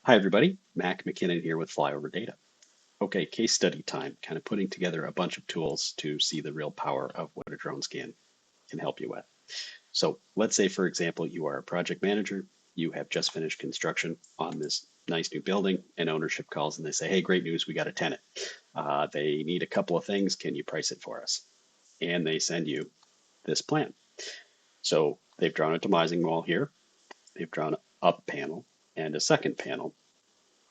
Hi everybody, Mac McKinnon here with Flyover Data. Okay, case study time, kind of putting together a bunch of tools to see the real power of what a drone scan can help you with. So let's say, for example, you are a project manager, you have just finished construction on this nice new building, and ownership calls and they say, hey, great news, we got a tenant. They need a couple of things, can you price it for us? And they send you this plan. So they've drawn a demising wall here, they've drawn an up panel and a second panel.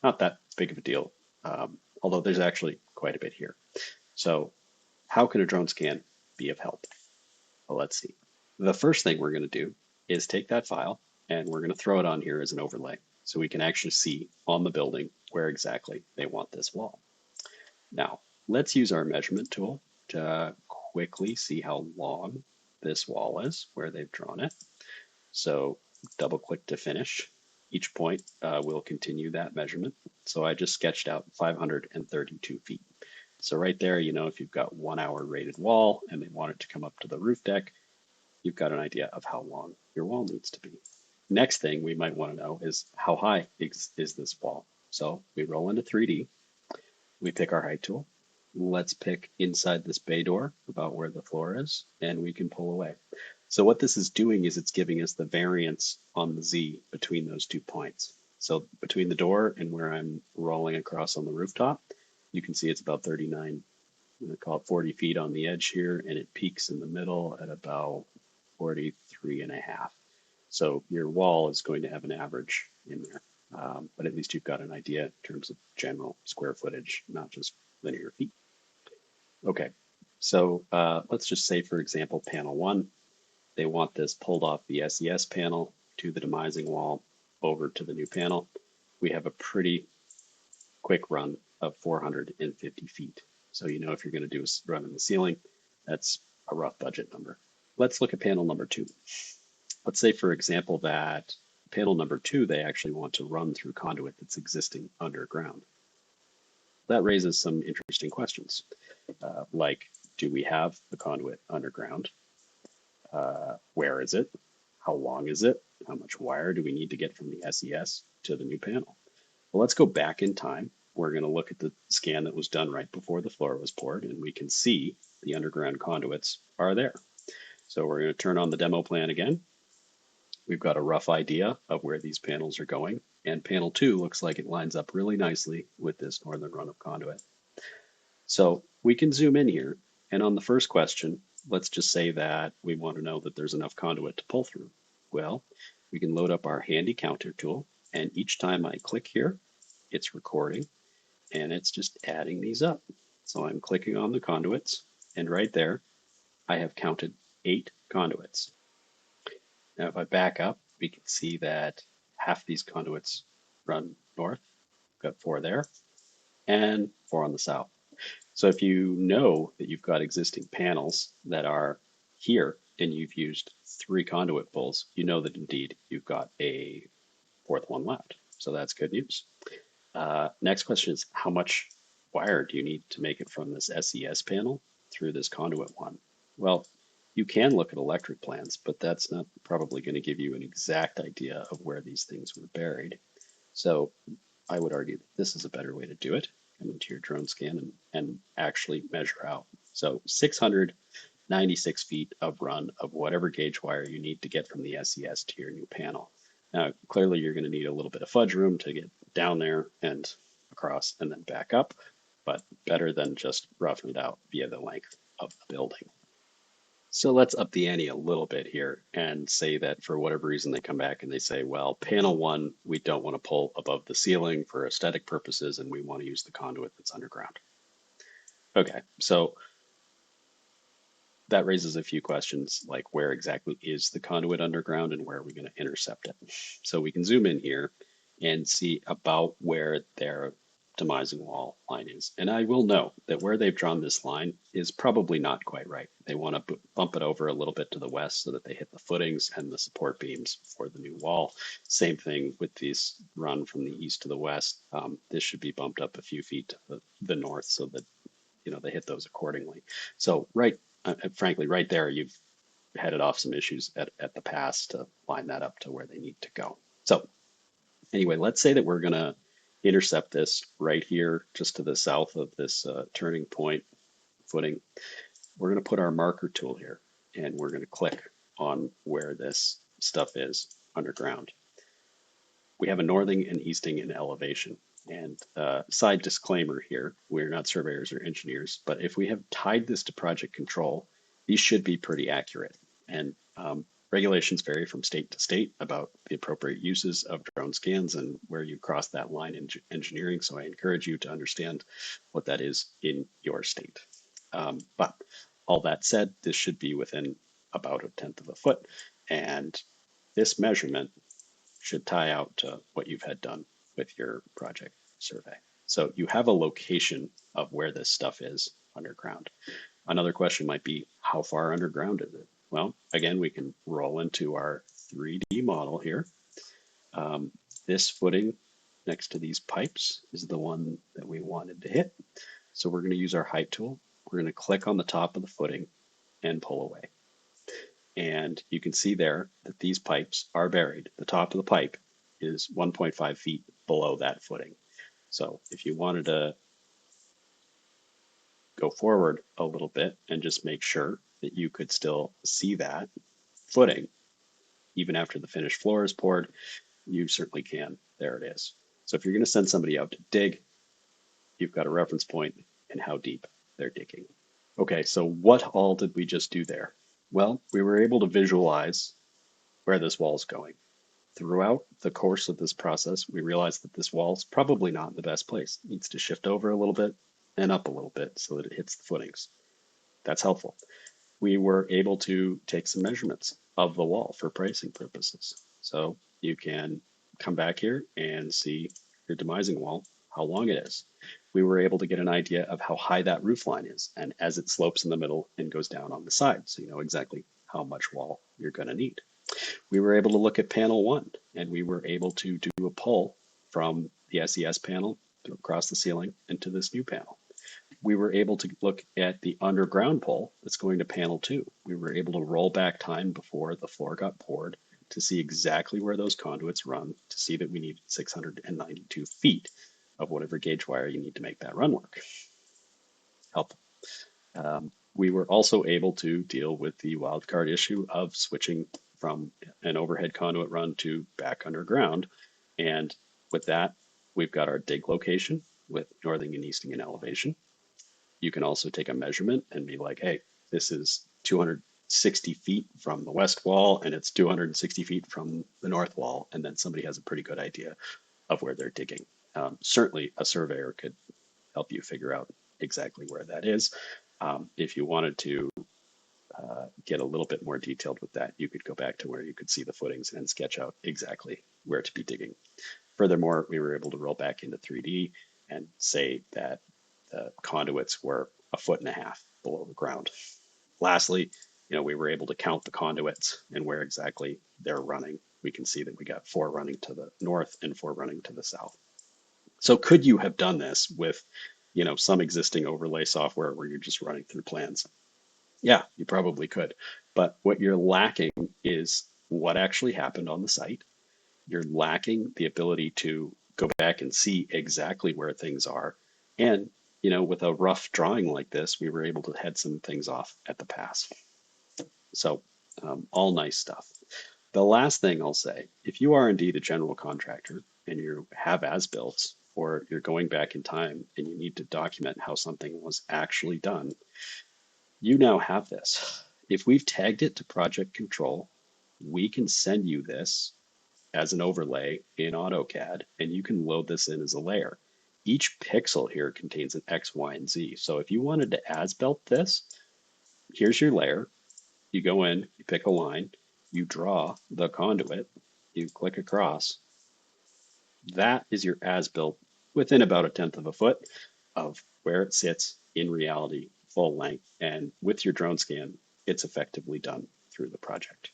Not that big of a deal, although there's actually quite a bit here. So how can a drone scan be of help? Well, let's see. The first thing we're going to do is take that file and we're going to throw it on here as an overlay so we can actually see on the building where exactly they want this wall. Now, let's use our measurement tool to quickly see how long this wall is, where they've drawn it. So double click to finish. Each point will continue that measurement. So I just sketched out 532 feet. So right there, you know, if you've got 1 hour rated wall and they want it to come up to the roof deck, you've got an idea of how long your wall needs to be. Next thing we might want to know is how high is this wall? So we roll into 3D, we pick our height tool. Let's pick inside this bay door about where the floor is, and we can pull away. So what this is doing is it's giving us the variance on the Z between those 2 points. So between the door and where I'm rolling across on the rooftop, you can see it's about 39, I'm going to call it 40 feet on the edge here, and it peaks in the middle at about 43.5. So your wall is going to have an average in there, but at least you've got an idea in terms of general square footage, not just linear feet. Okay, so let's just say, for example, panel 1. They want this pulled off the SES panel to the demising wall over to the new panel. We have a pretty quick run of 450 feet. So you know if you're going to do a run in the ceiling, that's a rough budget number. Let's look at panel number 2. Let's say, for example, that panel number 2, they actually want to run through conduit that's existing underground. That raises some interesting questions, like, do we have the conduit underground? Where is it? How long is it? How much wire do we need to get from the SES to the new panel? Well, let's go back in time. We're going to look at the scan that was done right before the floor was poured, and we can see the underground conduits are there. So we're going to turn on the demo plan again. We've got a rough idea of where these panels are going, and panel 2 looks like it lines up really nicely with this northern run of conduit. So we can zoom in here, and on the first question, let's just say that we want to know that there's enough conduit to pull through. Well, we can load up our handy counter tool, and each time I click here, it's recording, and it's just adding these up. So I'm clicking on the conduits, and right there, I have counted 8 conduits. Now, if I back up, we can see that half these conduits run north. We've got 4 there, and 4 on the south. So if you know that you've got existing panels that are here and you've used 3 conduit pulls, you know that indeed you've got a 4th one left. So that's good news. Next question is, how much wire do you need to make it from this SES panel through this conduit one? Well, you can look at electric plans, but that's not probably going to give you an exact idea of where these things were buried. So I would argue that this is a better way to do it. Come into your drone scan and actually measure out. So 696 feet of run of whatever gauge wire you need to get from the SES to your new panel. Now, clearly you're going to need a little bit of fudge room to get down there and across and then back up, but better than just roughing it out via the length of the building. So let's up the ante a little bit here and say that for whatever reason they come back and they say, well, panel 1, we don't want to pull above the ceiling for aesthetic purposes and we want to use the conduit that's underground. Okay, so that raises a few questions like where exactly is the conduit underground and where are we going to intercept it? So we can zoom in here and see about where their demising wall line is. And I will note that where they've drawn this line is probably not quite right. They want to bump it over a little bit to the west so that they hit the footings and the support beams for the new wall. Same thing with these run from the east to the west. This should be bumped up a few feet to the north so that, you know, they hit those accordingly. So frankly, right there, you've headed off some issues at the pass to line that up to where they need to go. So anyway, let's say that we're going to intercept this right here, just to the south of this turning point footing. We're going to put our marker tool here, and we're going to click on where this stuff is underground. We have a northing and easting in elevation. And side disclaimer here, we're not surveyors or engineers, but if we have tied this to project control, these should be pretty accurate. And regulations vary from state to state about the appropriate uses of drone scans and where you cross that line in engineering. So I encourage you to understand what that is in your state. But all that said, this should be within about 1/10 of a foot. And this measurement should tie out to what you've had done with your project survey. So you have a location of where this stuff is underground. Another question might be, how far underground is it? Well, again, we can roll into our 3D model here. This footing next to these pipes is the one that we wanted to hit. So we're going to use our height tool. We're going to click on the top of the footing and pull away. And you can see there that these pipes are buried. The top of the pipe is 1.5 feet below that footing. So if you wanted to go forward a little bit and just make sure that you could still see that footing, even after the finished floor is poured, you certainly can. There it is. So if you're going to send somebody out to dig, you've got a reference point and how deep they're digging. Okay, so what all did we just do there? Well, we were able to visualize where this wall is going. Throughout the course of this process, we realized that this wall is probably not in the best place. It needs to shift over a little bit and up a little bit so that it hits the footings. That's helpful. We were able to take some measurements of the wall for pricing purposes. So you can come back here and see your demising wall, how long it is. We were able to get an idea of how high that roof line is, and as it slopes in the middle and goes down on the side, so you know exactly how much wall you're going to need. We were able to look at panel 1, and we were able to do a pull from the SES panel across the ceiling into this new panel. We were able to look at the underground pull that's going to panel 2. We were able to roll back time before the floor got poured to see exactly where those conduits run, to see that we needed 692 feet of whatever gauge wire you need to make that run work. Helpful. We were also able to deal with the wildcard issue of switching from an overhead conduit run to back underground. And with that, we've got our dig location with northing and easting and elevation. You can also take a measurement and be like, hey, this is 260 feet from the west wall and it's 260 feet from the north wall. And then somebody has a pretty good idea of where they're digging. Certainly a surveyor could help you figure out exactly where that is. If you wanted to get a little bit more detailed with that, you could go back to where you could see the footings and sketch out exactly where to be digging. Furthermore, we were able to roll back into 3D and say that the conduits were 1.5 feet below the ground. Lastly, we were able to count the conduits and where exactly they're running. We can see that we got 4 running to the north and 4 running to the south. So could you have done this with, some existing overlay software where you're just running through plans? Yeah, you probably could. But what you're lacking is what actually happened on the site. You're lacking the ability to go back and see exactly where things are. And, with a rough drawing like this, we were able to head some things off at the pass. So all nice stuff. The last thing I'll say, if you are indeed a general contractor and you have as-builts, or you're going back in time and you need to document how something was actually done, you now have this. If we've tagged it to project control, we can send you this as an overlay in AutoCAD, and you can load this in as a layer. Each pixel here contains an X, Y, and Z. So if you wanted to as-built this, here's your layer. You go in, you pick a line, you draw the conduit, you click across. That is your as-built within about 1/10 of a foot of where it sits in reality, full length. And with your drone scan, it's effectively done through the project.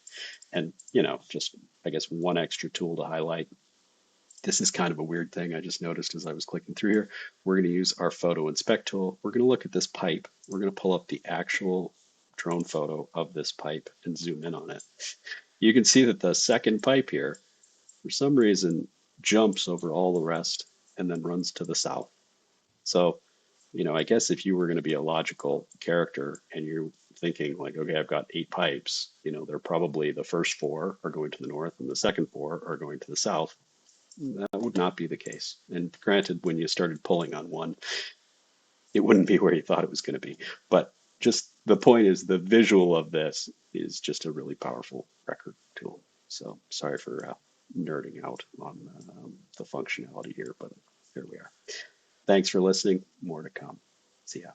And, just, I guess, one extra tool to highlight. This is kind of a weird thing I just noticed as I was clicking through here. We're going to use our photo inspect tool. We're going to look at this pipe. We're going to pull up the actual drone photo of this pipe and zoom in on it. You can see that the second pipe here, for some reason, jumps over all the rest and then runs to the south. So, I guess if you were going to be a logical character and you're thinking like, okay, I've got 8 pipes, they're probably the first 4 are going to the north and the second 4 are going to the south. That would not be the case. And granted, when you started pulling on one, it wouldn't be where you thought it was going to be. But just the point is the visual of this is just a really powerful record tool. So sorry for nerding out on the functionality here, but here we are. Thanks for listening. More to come. See ya.